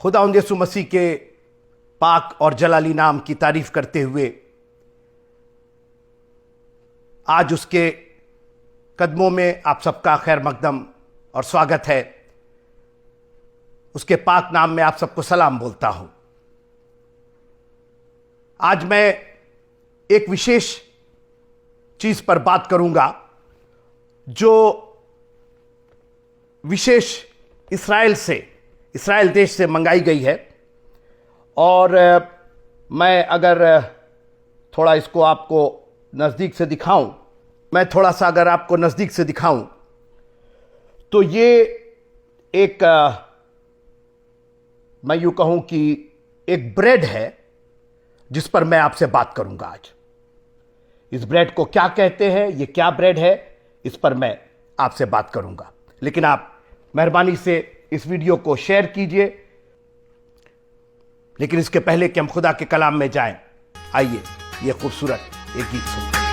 खुदावंद यीशु मसीह के पाक और जलाली नाम की तारीफ करते हुए आज उसके कदमों में आप सबका खैर मकदम और स्वागत है। उसके पाक नाम में आप सबको सलाम बोलता हूं। आज मैं एक विशेष चीज पर बात करूंगा जो विशेष इस्राएल देश से मंगाई गई है। और मैं अगर थोड़ा इसको आपको नज़दीक से दिखाऊं, अगर आपको नज़दीक से दिखाऊं तो ये एक मैं यूं कहूं कि एक ब्रेड है जिस पर मैं आपसे बात करूंगा आज। इस ब्रेड को क्या कहते हैं, ये क्या ब्रेड है, इस पर मैं आपसे बात करूंगा। लेकिन आप मेहरबानी से इस वीडियो को शेयर कीजिए। लेकिन इसके पहले कि हम खुदा के कलाम में जाएं, आइए ये खूबसूरत एक गीत सुनते हैं।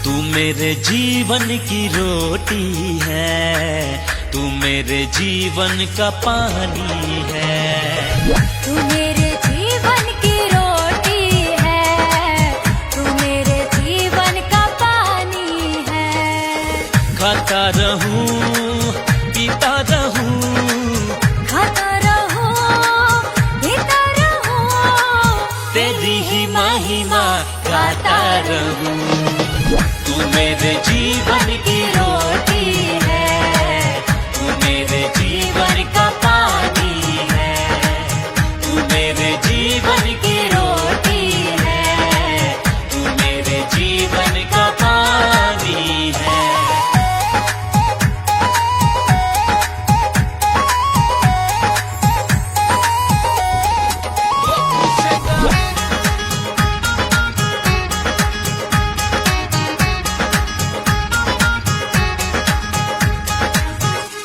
तू मेरे जीवन की रोटी है, तू मेरे जीवन का पानी है। तू मेरे जीवन की रोटी है, तू मेरे जीवन का पानी है। खाता रहूं, पीता रहूं, खाता रहूं, पीता रहूं, तेरी ही महिमा गाता रहूं। तू मेरे जीवन की रोटी है, तू मेरे जीवन का पानी है। तू मेरे जीवन की रोटी है, तू मेरे जीवन का पानी है।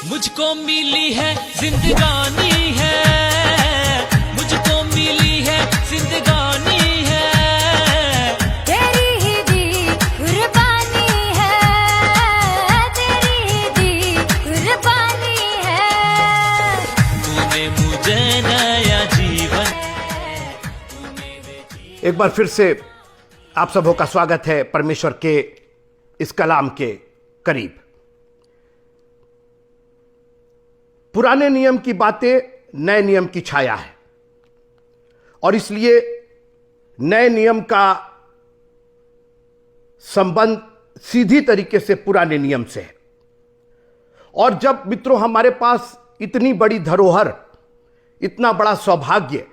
मुझको मिली है जिंदगानी है, मुझको मिली है जिंदगानी है। तेरी ही दी कुर्बानी है, तेरी ही दी कुर्बानी है। तूने मुझे नया जीवन। एक बार फिर से आप सबों का स्वागत है परमेश्वर के इस कलाम के करीब। पुराने नियम की बातें नए नियम की छाया है और इसलिए नए नियम का संबंध सीधी तरीके से पुराने नियम से है। और जब मित्रों हमारे पास इतनी बड़ी धरोहर, इतना बड़ा सौभाग्य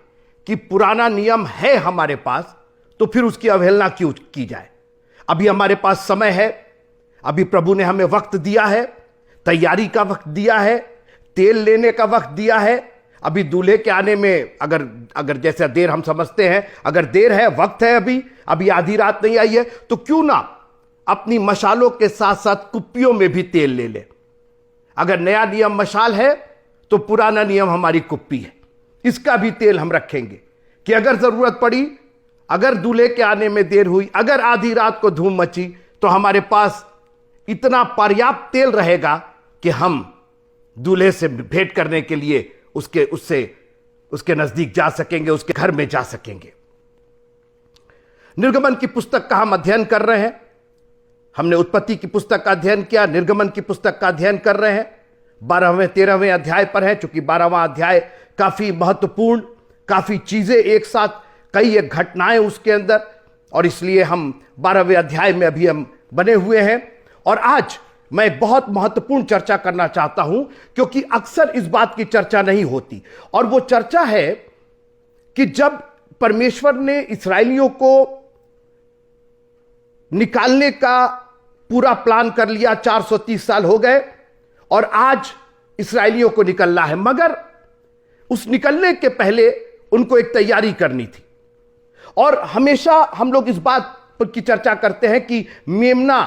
कि पुराना नियम है हमारे पास, तो फिर उसकी अवहेलना क्यों की जाए। अभी हमारे पास समय है, अभी प्रभु ने हमें वक्त दिया है, तैयारी का वक्त दिया है, तेल लेने का वक्त दिया है। अभी दूल्हे के आने में अगर जैसा देर हम समझते हैं, अगर देर है, वक्त है, अभी आधी रात नहीं आई है, तो क्यों ना अपनी मशालों के साथ साथ कुप्पियों में भी तेल ले ले। अगर नया नियम मशाल है तो पुराना नियम हमारी कुप्पी है, इसका भी तेल हम रखेंगे कि अगर जरूरत पड़ी, अगर दूल्हे के आने में देर हुई, अगर आधी रात को धूम मची, तो हमारे पास इतना पर्याप्त तेल रहेगा कि हम दूल्हे से भेंट करने के लिए उसके नजदीक जा सकेंगे, उसके घर में जा सकेंगे। निर्गमन की पुस्तक का हम अध्ययन कर रहे हैं। हमने उत्पत्ति की पुस्तक का अध्ययन किया, निर्गमन की पुस्तक का अध्ययन कर रहे हैं। 12वें 13वें अध्याय पर है, चूंकि 12वां अध्याय काफी महत्वपूर्ण, काफी चीजें एक साथ, कई एक घटनाएं उसके अंदर, और इसलिए हम 12वें अध्याय में अभी हम बने हुए हैं। और आज मैं एक बहुत महत्वपूर्ण चर्चा करना चाहता हूं, क्योंकि अक्सर इस बात की चर्चा नहीं होती। और वो चर्चा है कि जब परमेश्वर ने इस्राएलियों को निकालने का पूरा प्लान कर लिया, 430 साल हो गए और आज इस्राएलियों को निकलना है, मगर उस निकलने के पहले उनको एक तैयारी करनी थी। और हमेशा हम लोग इस बात की चर्चा करते हैं कि मेमना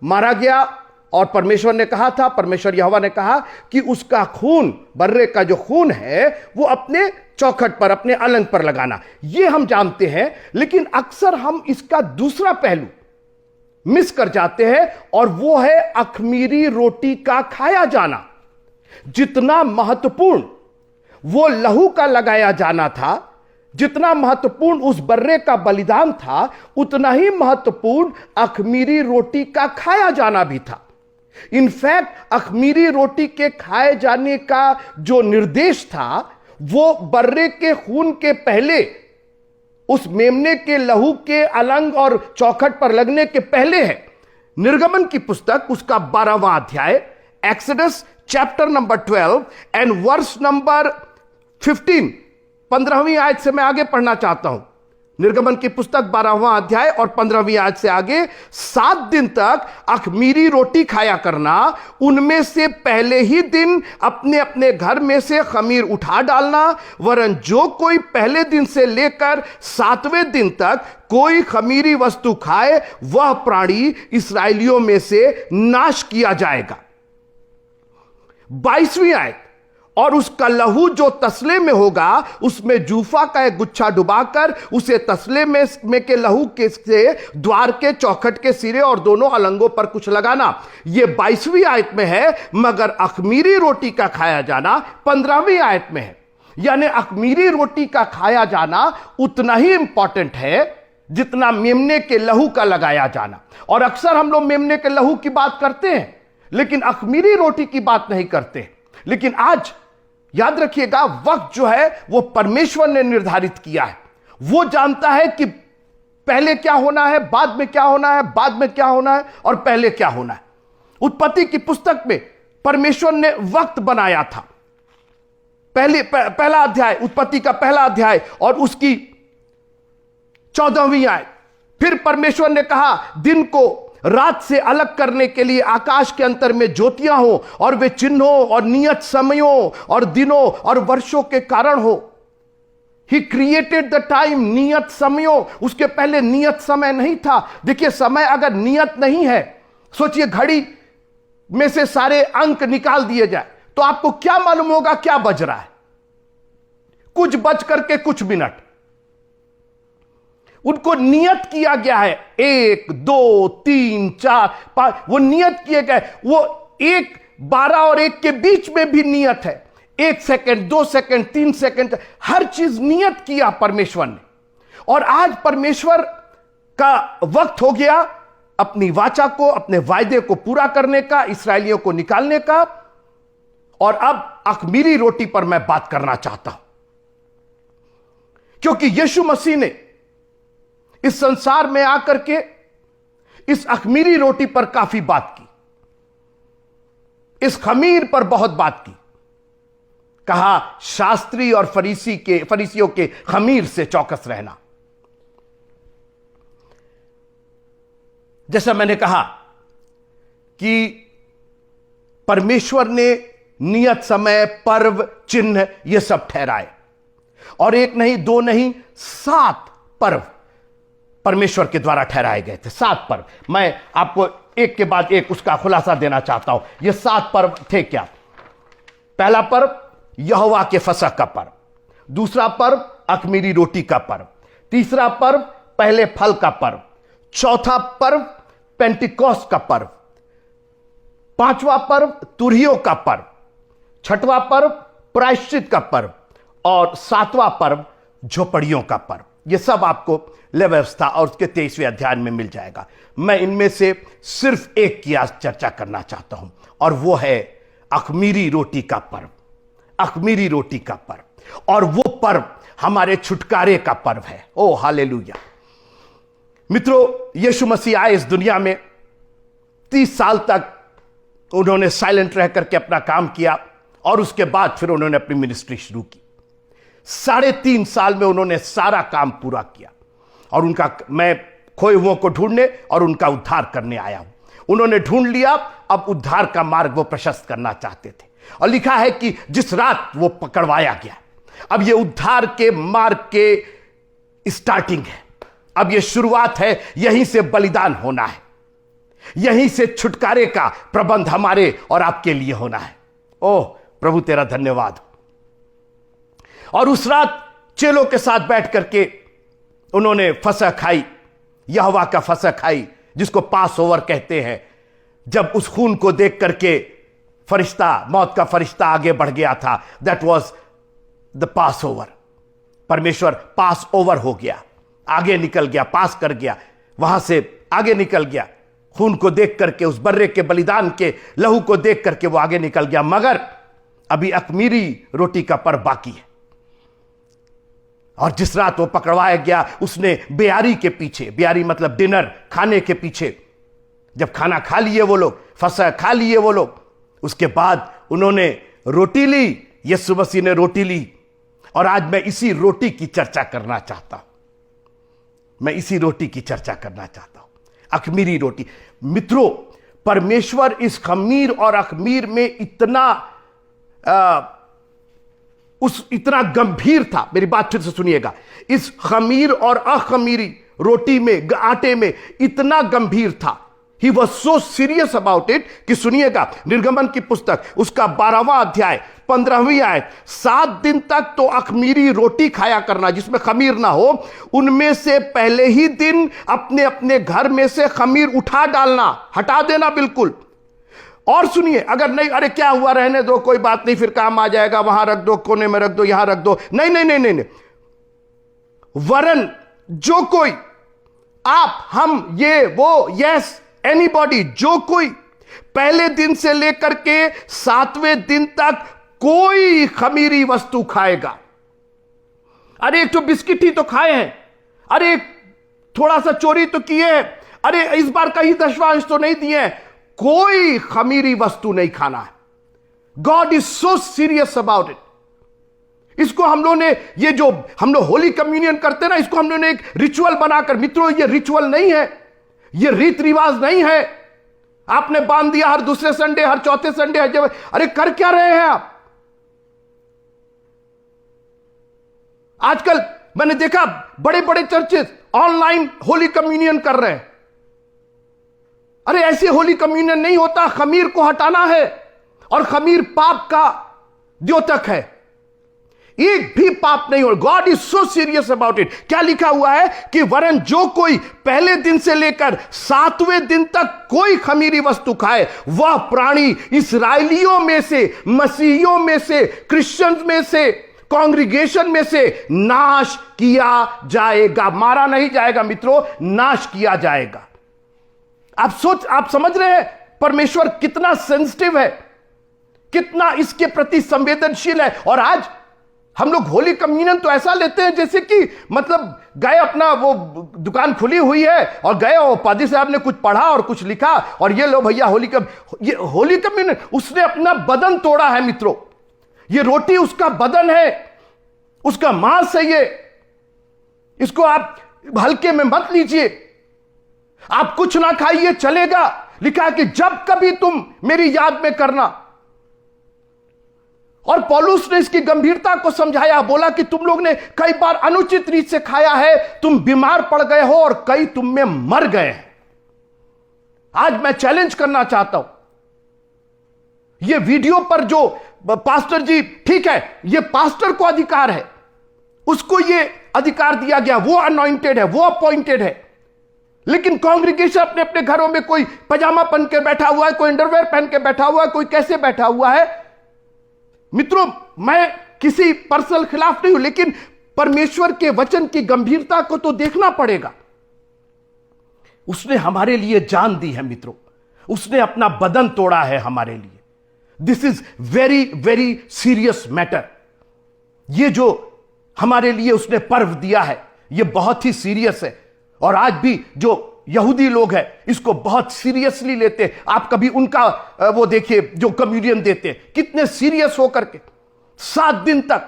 मारा गया और परमेश्वर ने कहा था, परमेश्वर यहोवा ने कहा कि उसका खून, बर्रे का जो खून है, वो अपने चौखट पर, अपने अलंग पर लगाना। ये हम जानते हैं, लेकिन अक्सर हम इसका दूसरा पहलू मिस कर जाते हैं, और वो है अखमीरी रोटी का खाया जाना। जितना महत्वपूर्ण वो लहू का लगाया जाना था, जितना महत्वपूर्ण उस बर्रे का बलिदान था, उतना ही महत्वपूर्ण अखमीरी रोटी का खाया जाना भी था। इनफैक्ट अखमीरी रोटी के खाए जाने का जो निर्देश था, वो बर्रे के खून के पहले, उस मेमने के लहू के अलंग और चौखट पर लगने के पहले है। निर्गमन की पुस्तक उसका 12वां अध्याय, Exodus chapter number 12 and verse number 15, 15वीं आयत से मैं आगे पढ़ना चाहता हूं। निर्गमन की पुस्तक 12वां अध्याय और 15वीं आयत से आगे, 7 दिन तक अखमीरी रोटी खाया करना, उनमें से पहले ही दिन अपने अपने घर में से खमीर उठा डालना, वरन जो कोई पहले दिन से लेकर 7वें दिन तक कोई खमीरी वस्तु खाए, वह प्राणी इस्राएलियों में से नाश किया जाएगा। 22वीं आयत, और उसका लहू जो तसले में होगा, उसमें जूफा का एक गुच्छा डुबाकर उसे तसले में के लहू के से द्वार के चौखट के सिरे और दोनों अलंगों पर कुछ लगाना। यह 22वीं आयत में है, मगर अखमीरी रोटी का खाया जाना 15वीं आयत में है। यानी अखमीरी रोटी का खाया जाना उतना ही इंपॉर्टेंट है जितना मेमने के लहू का लगाया जाना। और अक्सर हम लोग मेमने के लहू की बात करते हैं, लेकिन अखमीरी रोटी की बात नहीं करते। लेकिन आज याद रखिएगा, वक्त जो है वो परमेश्वर ने निर्धारित किया है। वो जानता है कि पहले क्या होना है, बाद में क्या होना है, बाद में क्या होना है और पहले क्या होना है। उत्पत्ति की पुस्तक में परमेश्वर ने वक्त बनाया था। पहला अध्याय, उत्पत्ति का पहला अध्याय और उसकी 14वीं आयत। फिर परमेश्वर ने कहा, दिन को रात से अलग करने के लिए आकाश के अंतर में ज्योतियां हो, और वे चिन्हों और नियत समयों और दिनों और वर्षों के कारण हो। ही क्रिएटेड द टाइम, नियत समयों। उसके पहले नियत समय नहीं था। देखिए, समय अगर नियत नहीं है, सोचिए घड़ी में से सारे अंक निकाल दिए जाए तो आपको क्या मालूम होगा क्या बज रहा है? कुछ बज करके कुछ मिनट। उनको नियत किया गया है, 1, 2, 3, 4, 5, वो नियत किए गए। वो 1, 12 और 1 के बीच में भी नियत है। 1 सेकंड, 2 सेकंड, 3 सेकंड, हर चीज नियत किया परमेश्वर ने। और आज परमेश्वर का वक्त हो गया अपनी वाचा को, अपने वायदे को पूरा करने का, इस्राएलियों को निकालने का। और अब अखमीरी रोटी पर मैं बात करना चाहता हूं, क्योंकि यीशु मसीह ने इस संसार में आकर के इस अखमीरी रोटी पर काफी बात की, इस खमीर पर बहुत बात की। कहा, शास्त्री और फरीसियों के खमीर से चौकस रहना। जैसा मैंने कहा कि परमेश्वर ने नियत समय, पर्व, चिन्ह ये सब ठहराए, और 1 नहीं, 2 नहीं, 7 पर्व परमेश्वर के द्वारा ठहराए गए थे। 7 पर्व। मैं आपको एक के बाद एक उसका खुलासा देना चाहता हूं। ये 7 पर्व थे क्या? पहला पर्व यहोवा के फसह का पर्व, दूसरा पर्व अखमीरी रोटी का पर्व, तीसरा पर्व पहले फल का पर्व, चौथा पर्व पेंटिकोस्त का पर्व, पांचवा पर्व तुरहियों का पर्व, छठवां पर्व प्रायश्चित का पर्व, और 7वां पर्व झोपड़ियों का पर्व। यह सब आपको ले व्यवस्था और उसके 23वें अध्याय में मिल जाएगा। मैं इनमें से सिर्फ एक की आज चर्चा करना चाहता हूं, और वो है अखमीरी रोटी का पर्व। अखमीरी रोटी का पर्व, और वो पर्व हमारे छुटकारे का पर्व है। ओ हालेलुया। मित्रों, यीशु मसीह आए इस दुनिया में, 30 साल तक उन्होंने साइलेंट रह करके अपना काम किया, और उसके बाद फिर उन्होंने अपनी मिनिस्ट्री शुरू की। 3.5 साल में उन्होंने सारा काम पूरा किया, और मैं खोए हुओं को ढूंढने और उनका उद्धार करने आया हूं। उन्होंने ढूंढ लिया, अब उद्धार का मार्ग वो प्रशस्त करना चाहते थे। और लिखा है कि जिस रात वो पकड़वाया गया, अब ये उद्धार के मार्ग के स्टार्टिंग है, अब ये शुरुआत है, यहीं से बलिदान होना है। यहीं से छुटकारे का प्रबंध हमारे और आपके लिए होना है। ओह प्रभु तेरा धन्यवाद। और उस रात चेलों के साथ बैठ करके उन्होंने फसह खाई, यहोवा का फसह खाई, जिसको पास ओवर कहते हैं। जब उस खून को देख करके फरिश्ता, मौत का फरिश्ता आगे बढ़ गया था, that was the pass over. परमेश्वर पास ओवर हो गया, आगे निकल गया, पास कर गया, वहां से आगे निकल गया। खून को देख करके, उस बर्रे के बलिदान के लहू को देख करके वो आगे निकल गया। मगर अभी अख़मीरी रोटी का पर्व बाकी है। और जिस रात वो पकड़वाया गया, उसने बेयारी के पीछे, बेयारी मतलब डिनर, खाने के पीछे, जब खाना खा लिए वो लोग, फसह खा लिए वो लोग, उसके बाद उन्होंने रोटी ली, यीशु मसीह ने रोटी ली। और आज मैं इसी रोटी की चर्चा करना चाहता हूं, मैं इसी रोटी की चर्चा करना चाहता हूं, अख़मीरी रोटी। मित्रों, परमेश्वर इस खमीर और अख़मीर में इतना गंभीर था। मेरी बात फिर से सुनिएगा, इस खमीर और अखमीरी रोटी में, आटे में इतना गंभीर था। He was so serious about it कि सुनिएगा, निर्गमन की पुस्तक उसका 12वां अध्याय 15वीं आयत, 7 दिन तक तो अखमीरी रोटी खाया करना जिसमें खमीर ना हो, उनमें से पहले ही दिन अपने अपने घर में से खमीर उठा डालना, हटा देना बिल्कुल। और सुनिए, अगर नहीं, अरे क्या हुआ, रहने दो, कोई बात नहीं, फिर काम आ जाएगा, वहां रख दो, कोने में रख दो, यहां रख दो, नहीं नहीं नहीं नहीं, नहीं। वरन जो कोई, आप, हम, ये, वो, यस, एनीबॉडी, जो कोई पहले दिन से लेकर के 7वें दिन तक कोई खमीरी वस्तु खाएगा। अरे एक तो बिस्किट ही तो खाए हैं, अरे थोड़ा सा चोरी तो किए हैं, अरे इस बार का ही 10वां अंश तो नहीं दिए हैं, कोई खमीरी वस्तु नहीं खाना है। God is so serious about it. इसको हम लोगों ने, ये जो हम लोग होली कम्युनियन करते हैं ना, इसको हम लोगों ने एक रिचुअल बनाकर, मित्रों ये रिचुअल नहीं है, ये रीत रिवाज नहीं है। आपने बांध दिया हर दूसरे संडे, हर चौथे संडे, हर जगह, अरे कर क्या रहे हैं आप? आजकल मैंने देखा बड़े बड़े चर्चेस ऑनलाइन होली कम्युनियन कर रहे हैं। अरे ऐसे होली कम्युनियन नहीं होता, खमीर को हटाना है, और खमीर पाप का द्योतक है, एक भी पाप नहीं हो। God is so serious about it. क्या लिखा हुआ है कि वरन जो कोई पहले दिन से लेकर 7वें दिन तक कोई खमीरी वस्तु खाए, वह प्राणी इस्राएलियों में से, मसीहियों में से, क्रिश्चियंस में से, कांग्रीगेशन में से नाश किया जाएगा। मारा नहीं जाएगा मित्रों, नाश किया जाएगा। आप समझ रहे हैं परमेश्वर कितना सेंसिटिव है, कितना इसके प्रति संवेदनशील है। और आज हम लोग होली कम्युनियन तो ऐसा लेते हैं जैसे कि मतलब गए, अपना वो दुकान खुली हुई है और गए, और पादी साहब ने कुछ पढ़ा और कुछ लिखा और ये लो भैया ये होली कम्युनियन। उसने अपना बदन तोड़ा है मित्रों। ये रोटी उसका बदन है, उसका मांस है ये। इसको आप हल्के में मत लीजिए। आप कुछ ना खाइए चलेगा, लिखा है कि जब कभी तुम मेरी याद में करना। और पौलुस ने इसकी गंभीरता को समझाया, बोला कि तुम लोग ने कई बार अनुचित रीत से खाया है, तुम बीमार पड़ गए हो और कई तुम में मर गए हैं। आज मैं चैलेंज करना चाहता हूं, ये वीडियो पर जो पास्टर जी, ठीक है, ये पास्टर को अधिकार है, उसको ये अधिकार दिया गया, वो अनॉइंटेड है, वो अपॉइंटेड है। लेकिन कांग्रीगेशन अपने अपने घरों में, कोई पजामा पहन के बैठा हुआ है, कोई अंडरवेयर पहन के बैठा हुआ है, कोई कैसे बैठा हुआ है। मित्रों, मैं किसी पर्सनल खिलाफ नहीं हूं, लेकिन परमेश्वर के वचन की गंभीरता को तो देखना पड़ेगा। उसने हमारे लिए जान दी है मित्रों, उसने अपना बदन तोड़ा है हमारे लिए। This is very very serious matter. ये जो हमारे लिए उसने पर्व दिया है, ये बहुत ही सीरियस है। और आज भी जो यहूदी लोग हैं इसको बहुत सीरियसली लेते हैं। आप कभी उनका वो देखिए जो कम्युनियन देते हैं, कितने सीरियस होकर के 7 दिन तक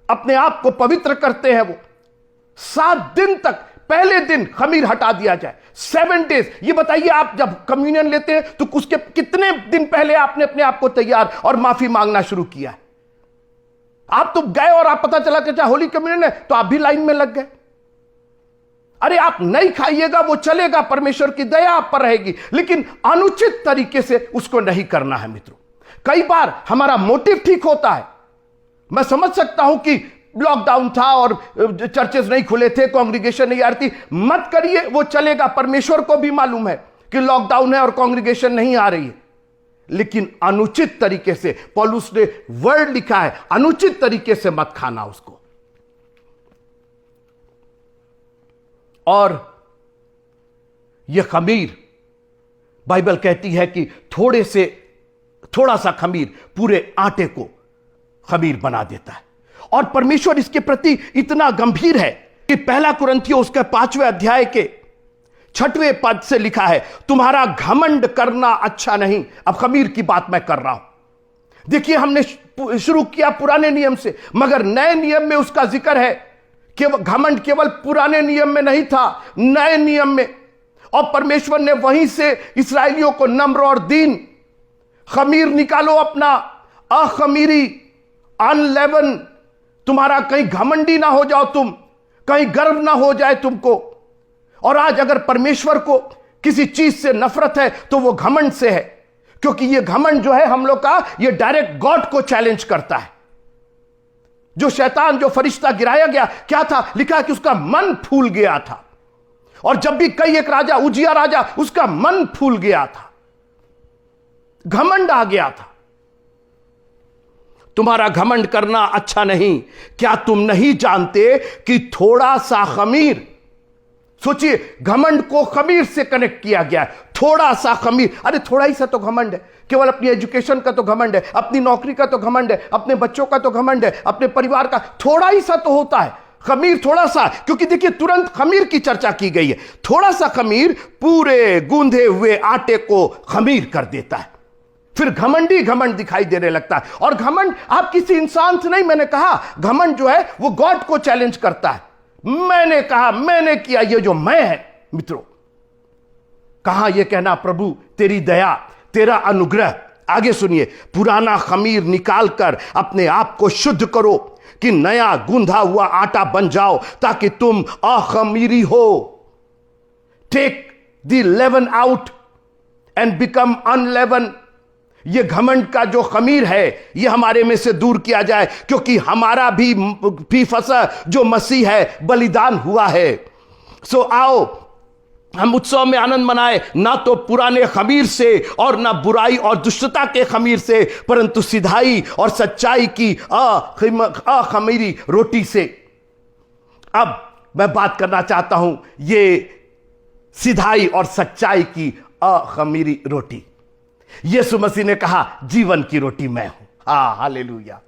अपने आप को पवित्र करते हैं। वो 7 दिन तक, पहले दिन खमीर हटा दिया जाए, 7 डेज। ये बताइए, आप जब कम्युनियन लेते हैं तो उसके कितने दिन पहले आपने अपने आप को तैयार और माफी मांगना शुरू किया है? आप तो गए और आप पता चला कि होली कम्युनियन है तो आप भी लाइन में लग गए। अरे आप नहीं खाइएगा वो चलेगा, परमेश्वर की दया आप पर रहेगी, लेकिन अनुचित तरीके से उसको नहीं करना है मित्रों। कई बार हमारा मोटिव ठीक होता है, मैं समझ सकता हूं कि लॉकडाउन था और चर्चेस नहीं खुले थे, कांग्रीगेशन नहीं आ रही थी, मत करिए वो चलेगा। परमेश्वर को भी मालूम है कि लॉकडाउन है और कांग्रीगेशन नहीं आ रही है, लेकिन अनुचित तरीके से, पौलुस ने वर्ड लिखा है, अनुचित तरीके से मत खाना उसको। और यह खमीर, बाइबल कहती है कि थोड़ा सा खमीर पूरे आटे को खमीर बना देता है। और परमेश्वर इसके प्रति इतना गंभीर है कि पहला कुरिन्थियों उसके 5वें अध्याय के 6वें पद से लिखा है, तुम्हारा घमंड करना अच्छा नहीं। अब खमीर की बात मैं कर रहा हूं। देखिए, हमने शुरू किया पुराने नियम से, मगर नए नियम में उसका जिक्र है। केवल घमंड केवल पुराने नियम में नहीं था, नए नियम में। और परमेश्वर ने वहीं से इस्राएलियों को नम्र और दीन, खमीर निकालो अपना, अखमीरी, अनलेवन, तुम्हारा कहीं घमंडी ना हो जाओ तुम, कहीं गर्व ना हो जाए तुमको। और आज अगर परमेश्वर को किसी चीज से नफरत है तो वो घमंड से है, क्योंकि ये घमंड जो है हम लोग का, ये डायरेक्ट गॉड को चैलेंज करता है। जो शैतान, जो फरिश्ता गिराया गया, क्या था लिखा कि उसका मन फूल गया था। और जब भी एक राजा, उजिया राजा, उसका मन फूल गया था, घमंड आ गया था। तुम्हारा घमंड करना अच्छा नहीं। क्या तुम नहीं जानते कि थोड़ा सा खमीर, सोचिए, घमंड को खमीर से कनेक्ट किया गया है। थोड़ा सा खमीर, अरे थोड़ा ही सा तो घमंड है, केवल अपनी एजुकेशन का तो घमंड है, अपनी नौकरी का तो घमंड है, अपने बच्चों का तो घमंड है, अपने परिवार का, थोड़ा ही सा तो होता है खमीर, थोड़ा सा। क्योंकि देखिए, तुरंत खमीर की चर्चा की गई है। थोड़ा सा खमीर पूरे गूंधे हुए आटे को खमीर कर देता है। फिर घमंडी घमंड दिखाई देने लगता है। और घमंड आप किसी इंसान से नहीं, मैंने कहा घमंड जो है वो गॉड को चैलेंज करता है। मैंने कहा, मैंने किया, ये जो मैं है मित्रों, कहां यह कहना प्रभु तेरी दया, तेरा अनुग्रह। आगे सुनिए, पुराना खमीर निकालकर अपने आप को शुद्ध करो कि नया गूंधा हुआ आटा बन जाओ, ताकि तुम अखमीरी हो। Take the leaven out and become unleaven. ये घमंड का जो खमीर है, ये हमारे में से दूर किया जाए, क्योंकि हमारा भी फसा जो मसीह है, बलिदान हुआ है। सो आओ हम उत्सव में आनंद मनाए, ना तो पुराने खमीर से और ना बुराई और दुष्टता के खमीर से, परंतु सिधाई और सच्चाई की अखमीरी रोटी से। अब मैं बात करना चाहता हूं ये सिधाई और सच्चाई की अखमीरी रोटी। यीशु मसीह ने कहा, जीवन की रोटी मैं हूं। हालेलुया।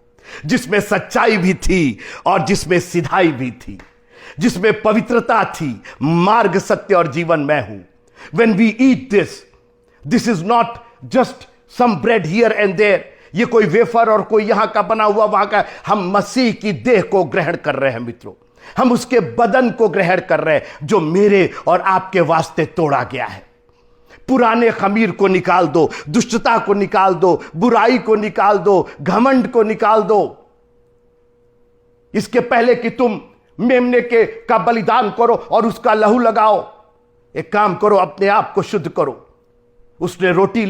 जिसमें सच्चाई भी थी और जिसमें सिधाई भी थी, जिसमें पवित्रता थी। मार्ग, सत्य और जीवन मैं हूं। When we eat this is not just some bread here and there। ये कोई वेफर और कोई यहां का बना हुआ वहां का। हम मसीह की देह को ग्रहण कर रहे हैं मित्रों। हम उसके बदन को ग्रहण कर रहे हैं, जो मेरे और आपके वास्ते तोड़ा गया है। पुराने खमीर को निकाल दो, दुष्टता को निकाल दो, बुराई को निकाल दो, घमंड को निकाल दो। इसके पहले कि तुम मेमने का बलिदान करो और उसका लहू लगाओ, एक काम करो, अपने आप को शुद्ध करो। उसने रोटी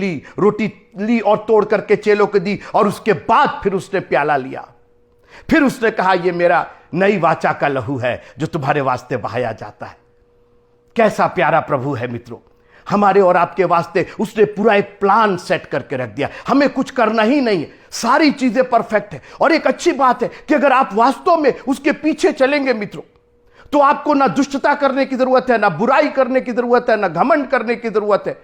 ली और तोड़ करके चेलों को दी, और उसके बाद फिर उसने प्याला लिया। फिर उसने कहा, यह मेरा नई वाचा का लहू है जो तुम्हारे वास्ते बहाया जाता है। कैसा प्यारा प्रभु है मित्रों, हमारे और आपके वास्ते उसने पूरा एक प्लान सेट करके रख दिया। हमें कुछ करना ही नहीं है, सारी चीजें परफेक्ट है। और एक अच्छी बात है कि अगर आप वास्तव में उसके पीछे चलेंगे मित्रों, तो आपको ना दुष्टता करने की जरूरत है, ना बुराई करने की जरूरत है, ना घमंड करने की जरूरत है।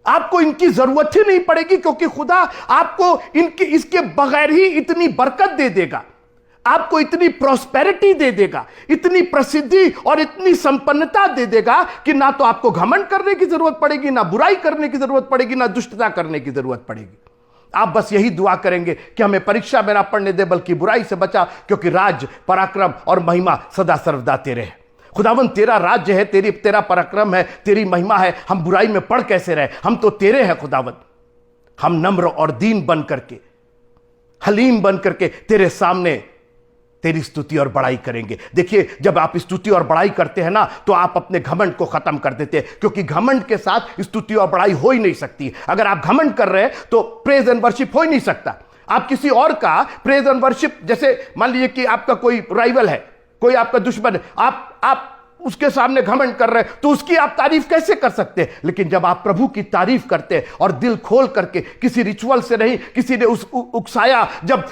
आपको इनकी जरूरत ही नहीं पड़ेगी, क्योंकि खुदा आपको इसके बगैर ही इतनी बरकत दे देगा, आपको इतनी प्रॉस्पेरिटी दे देगा, इतनी प्रसिद्धि और इतनी संपन्नता दे देगा कि ना तो आपको घमंड करने की जरूरत पड़ेगी, ना बुराई करने की जरूरत पड़ेगी, ना दुष्टता करने की जरूरत पड़ेगी। आप बस यही दुआ करेंगे कि हमें परीक्षा में ना पढ़ने दे, बल्कि बुराई से बचा, क्योंकि राज, पराक्रम और महिमा सदा सर्वदा तेरे है। खुदावन, तेरा राज्य है, तेरा पराक्रम है, तेरी महिमा है। हम बुराई में पड़ कैसे रहे? हम तो तेरे हैं खुदावन। हम नम्र और दीन बन करके, हलीम बन करके तेरे सामने तेरी स्तुति और बड़ाई करेंगे। देखिए, जब आप स्तुति और बड़ाई करते हैं ना, तो आप अपने घमंड को खत्म कर देते हैं, क्योंकि घमंड के साथ स्तुति और बड़ाई हो ही नहीं सकती। अगर आप घमंड कर रहे हैं तो प्रेज एंड वर्शिप हो ही नहीं सकता। आप किसी और का प्रेज एंड वर्शिप, जैसे मान लीजिए कि आपका कोई राइवल है, कोई आपका दुश्मन है, आप उसके सामने घमंड कर रहे हैं, तो उसकी आप तारीफ कैसे कर सकते हैं? लेकिन जब आप प्रभु की तारीफ करते हैं और दिल खोल करके, किसी रिचुअल से नहीं, किसी ने उकसाया, जब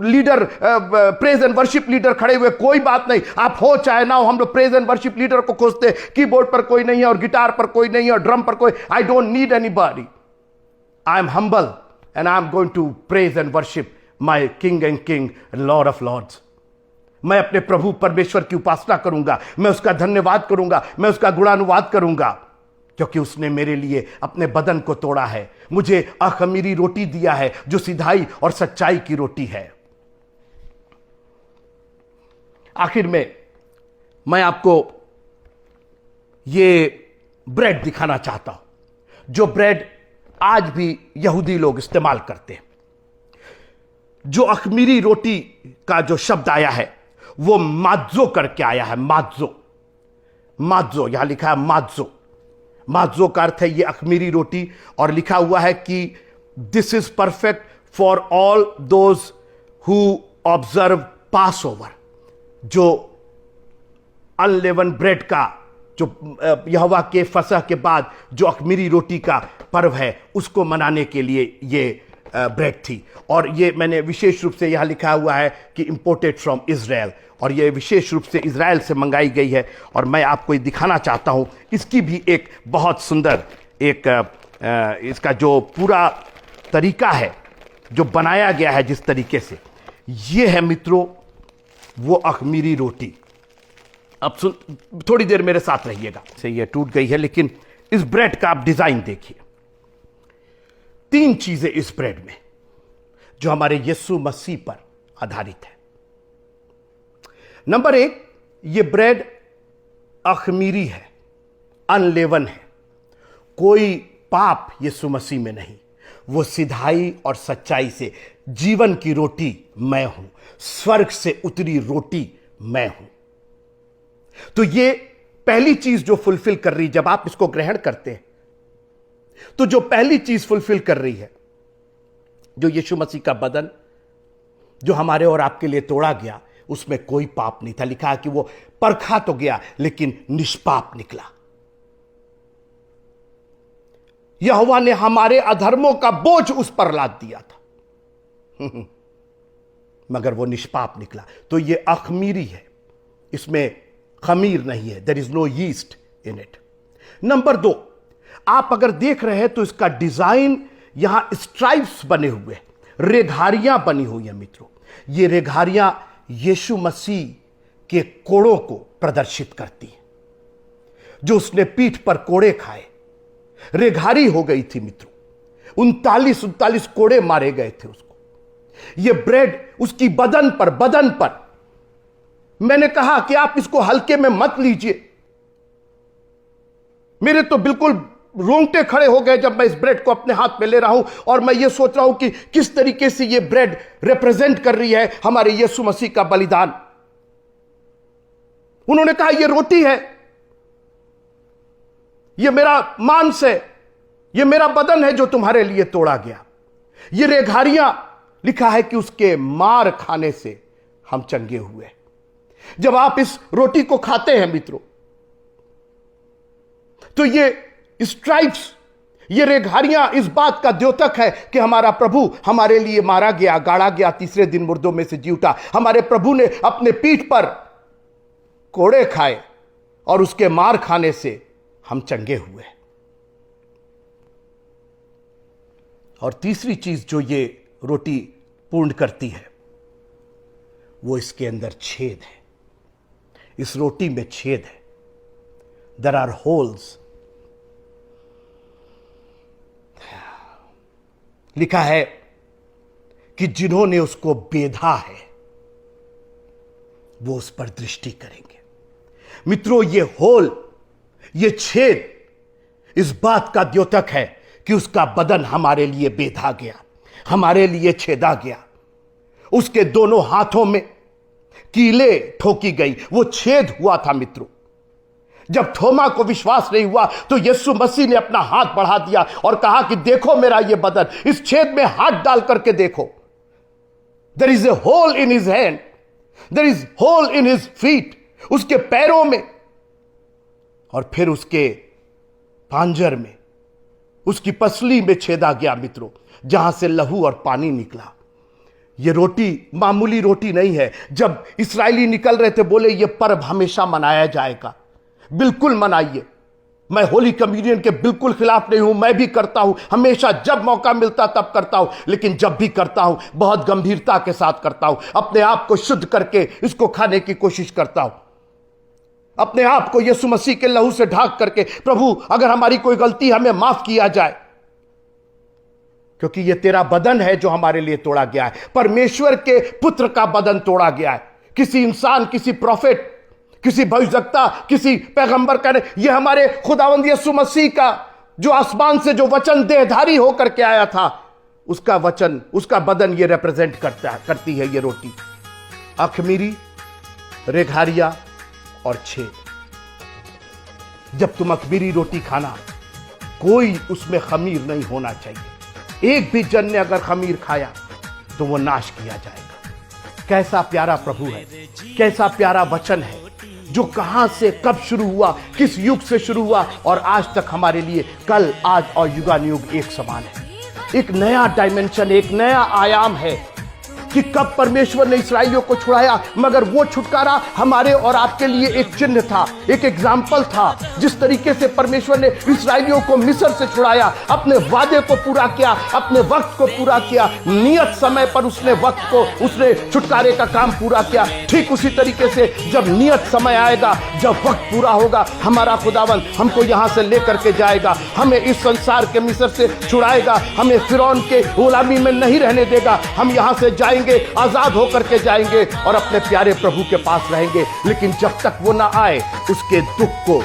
leader praise and worship leader खड़े हुए, कोई बात नहीं, आप हो चाहे ना हो, हम लोग प्रेज एंड वर्शिप लीडर को खोजते हैं। कीबोर्ड पर कोई नहीं है और गिटार पर कोई नहीं है और ड्रम पर कोई, I don't need anybody, I am humble and I am going to praise and worship my king and king, lord of lords. मैं अपने प्रभु परमेश्वर की उपासना करूंगा, मैं उसका धन्यवाद करूंगा, मैं उसका गुणानुवाद करूंगा, क्योंकि उसने मेरे लिए अपने बदन को तोड़ा है, मुझे अखमीरी रोटी दिया है, जो सिधाई और सच्चाई की रोटी है। आखिर में मैं आपको ये ब्रेड दिखाना चाहता हूं, जो ब्रेड आज भी यहूदी लोग इस्तेमाल करते हैं। जो अखमीरी रोटी का जो शब्द आया है वो मात्जो करके आया है। मात्जो यहां लिखा है मात्जो। मात्जो का अर्थ है ये अखमीरी रोटी, और लिखा हुआ है कि this is perfect for all those who observe pass over. जो अनलेवन ब्रेड का, जो यहोवा के फसह के बाद जो अखमीरी रोटी का पर्व है, उसको मनाने के लिए ये ब्रेड थी। और ये मैंने विशेष रूप से यहां लिखा हुआ है कि इंपोर्टेड फ्रॉम इजराइल, और ये विशेष रूप से इजराइल से मंगाई गई है। और मैं आपको ये दिखाना चाहता हूं, इसकी भी एक बहुत सुंदर एक इसका जो पूरा तरीका है, जो बनाया गया है जिस तरीके से, ये है मित्रों वो अखमीरी रोटी। अब थोड़ी देर मेरे साथ रहिएगा। से ये टूट गई है, लेकिन इस ब्रेड का आप डिजाइन देखिए। 3 चीजें इस ब्रेड में जो हमारे यीशु मसीह पर आधारित है। नंबर 1, ये ब्रेड अखमीरी है, अनलेवन है। कोई पाप यीशु मसीह में नहीं। वो सिधाई और सच्चाई से, जीवन की रोटी मैं हूं, स्वर्ग से उतरी रोटी मैं हूं। तो ये पहली चीज जो फुलफिल कर रही, जब आप इसको ग्रहण करते हैं, तो जो पहली चीज फुलफिल कर रही है, जो यीशु मसीह का बदन जो हमारे और आपके लिए तोड़ा गया, उसमें कोई पाप नहीं था। लिखा है कि वो परखा तो गया लेकिन निष्पाप निकला। यहोवा ने हमारे अधर्मों का बोझ उस पर लाद दिया था, मगर वो निष्पाप निकला। तो ये अखमीरी है, इसमें खमीर नहीं है, there is no yeast in it. Number 2, आप अगर देख रहे हैं तो इसका डिजाइन, यहां स्ट्राइप्स बने हुए, रेघारियां बनी हुई हैं मित्रों। ये रेघारियां यीशु मसीह के कोड़ों को प्रदर्शित करती हैं, जो उसने पीठ पर कोड़े खाए। रेघारी हो गई थी मित्रों, 39 कोड़े मारे गए थे उसको। ये ब्रेड उसकी बदन पर मैंने कहा कि आप इसको हल्के में मत लीजिए। मेरे तो बिल्कुल रोंगटे खड़े हो गए जब मैं इस ब्रेड को अपने हाथ में ले रहा हूं, और मैं ये सोच रहा हूं कि किस तरीके से ये ब्रेड रिप्रेजेंट कर रही है हमारे यीशु मसीह का बलिदान। उन्होंने कहा ये रोटी है, ये मेरा मांस है, ये मेरा बदन है जो तुम्हारे लिए तोड़ा गया। ये रेघारियां, लिखा है कि उसके मार खाने से हम चंगे हुए। जब आप इस रोटी को खाते हैं मित्रों, तो ये स्ट्राइप्स, ये रेघारियां इस बात का द्योतक है कि हमारा प्रभु हमारे लिए मारा गया, गाड़ा गया, तीसरे दिन मुर्दों में से जी उठा। हमारे प्रभु ने अपने पीठ पर कोड़े खाए और उसके मार खाने से हम चंगे हुए। और तीसरी चीज जो ये रोटी पूर्ण करती है, वो इसके अंदर छेद है। इस रोटी में छेद है, देयर आर होल्स। लिखा है कि जिन्होंने उसको बेधा है वो उस पर दृष्टि करेंगे। मित्रों, ये होल, ये छेद इस बात का द्योतक है कि उसका बदन हमारे लिए बेधा गया, हमारे लिए छेदा गया। उसके दोनों हाथों में कीले ठोकी गई, वो छेद हुआ था मित्रों। जब थोमा को विश्वास नहीं हुआ तो यीशु मसीह ने अपना हाथ बढ़ा दिया और कहा कि देखो मेरा ये बदन, इस छेद में हाथ डाल करके देखो। There is a hole in his hand, there is hole in his feet, उसके पैरों में और फिर उसके पांजर में, उसकी पसली में छेदा गया मित्रों, जहां से लहू और पानी निकला। ये रोटी मामूली रोटी नहीं है। जब इस्राएली निकल रहे थे बोले ये पर्व हमेशा मनाया जाएगा, बिल्कुल मनाइए। मैं होली कम्युनियन के बिल्कुल खिलाफ नहीं हूं, मैं भी करता हूं, हमेशा जब मौका मिलता तब करता हूं, लेकिन जब भी करता हूं बहुत गंभीरता के साथ करता हूं। अपने आप को शुद्ध करके इसको खाने की कोशिश करता हूं, अपने आप को यीशु मसीह के लहू से ढाक करके, प्रभु अगर हमारी कोई गलती हमें माफ किया जाए, क्योंकि यह तेरा बदन है जो हमारे लिए तोड़ा गया है। परमेश्वर के पुत्र का बदन तोड़ा गया है। किसी इंसान, किसी प्रोफेट, किसी भविष्यवक्ता, किसी पैगंबर का नहीं, यह हमारे खुदावंद यीशु मसीह का जो आसमान से जो वचन देहधारी होकर के आया था, उसका वचन, उसका बदन ये रिप्रेजेंट करती है ये रोटी। अखमीरी, रेघारिया और छेद। जब तुम अखमीरी रोटी खाना, कोई उसमें खमीर नहीं होना चाहिए। एक भी जन ने अगर खमीर खाया तो वो नाश किया जाएगा। कैसा प्यारा प्रभु है, कैसा प्यारा वचन है, जो कहां से कब शुरू हुआ, किस युग से शुरू हुआ और आज तक हमारे लिए कल, आज और युगानुयुग एक समान है। एक नया डायमेंशन, एक नया आयाम है कि कब परमेश्वर ने इस्राएलियों को छुड़ाया, मगर वो छुटकारा हमारे और आपके लिए एक चिन्ह था, एक एग्जाम्पल था। जिस तरीके से परमेश्वर ने इस्राएलियों को मिस्र से छुड़ाया, अपने वादे को पूरा किया, अपने वक्त को पूरा किया, नियत समय पर उसने वक्त को, उसने छुटकारे का काम पूरा किया। ठीक उसी तरीके से जब नियत समय आएगा, जब वक्त पूरा होगा, हमारा खुदावन हमको यहाँ से लेकर के जाएगा, हमें इस संसार के मिस्र से छुड़ाएगा, हमें फिरौन के गुलामी में नहीं रहने देगा। हम यहाँ से जाएंगे, आजाद होकर के जाएंगे और अपने प्यारे प्रभु के पास रहेंगे। लेकिन जब तक वो ना आए, उसके दुख को,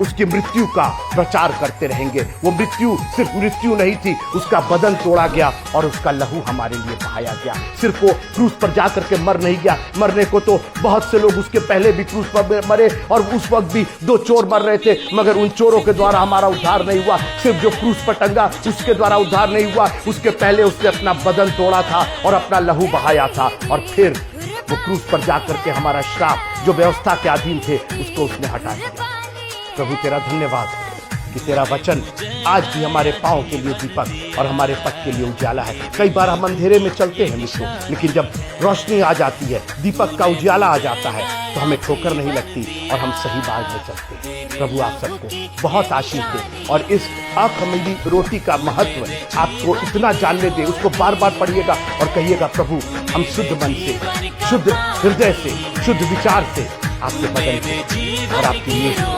उसकी मृत्यु का प्रचार करते रहेंगे। वो मृत्यु सिर्फ मृत्यु नहीं थी, उसका बदन तोड़ा गया और उसका लहू हमारे लिए बहाया गया। सिर्फ वो क्रूस पर जाकर के मर नहीं गया, मरने को तो बहुत से लोग उसके पहले भी क्रूस पर मरे और उस वक्त भी 2 चोर मर रहे थे, मगर उन चोरों के द्वारा हमारा उद्धार नहीं हुआ। सिर्फ जो क्रूस पर टंगा उसके द्वारा उद्धार नहीं हुआ, उसके पहले उसने अपना बदन तोड़ा था और अपना लहू बहाया था, और फिर वो क्रूस पर जाकर के हमारा श्राप, जो व्यवस्था के अधीन थे, उसको उसने हटा दिया। प्रभु तेरा धन्यवाद कि तेरा वचन आज भी हमारे पांव के लिए दीपक और हमारे पथ के लिए उजाला है। कई बार हम अंधेरे में चलते हैं मित्रों, लेकिन जब रोशनी आ जाती है, दीपक का उजाला आ जाता है, तो हमें ठोकर नहीं लगती और हम सही मार्ग में चलते हैं। प्रभु आप सबको बहुत आशीष दे और इस अखमीरी रोटी का महत्व आपको इतना जानने दे। उसको बार बार पढ़िएगा और कहिएगा, प्रभु हम शुद्ध मन से, शुद्ध हृदय से, शुद्ध विचार से आपके बदन और आपकी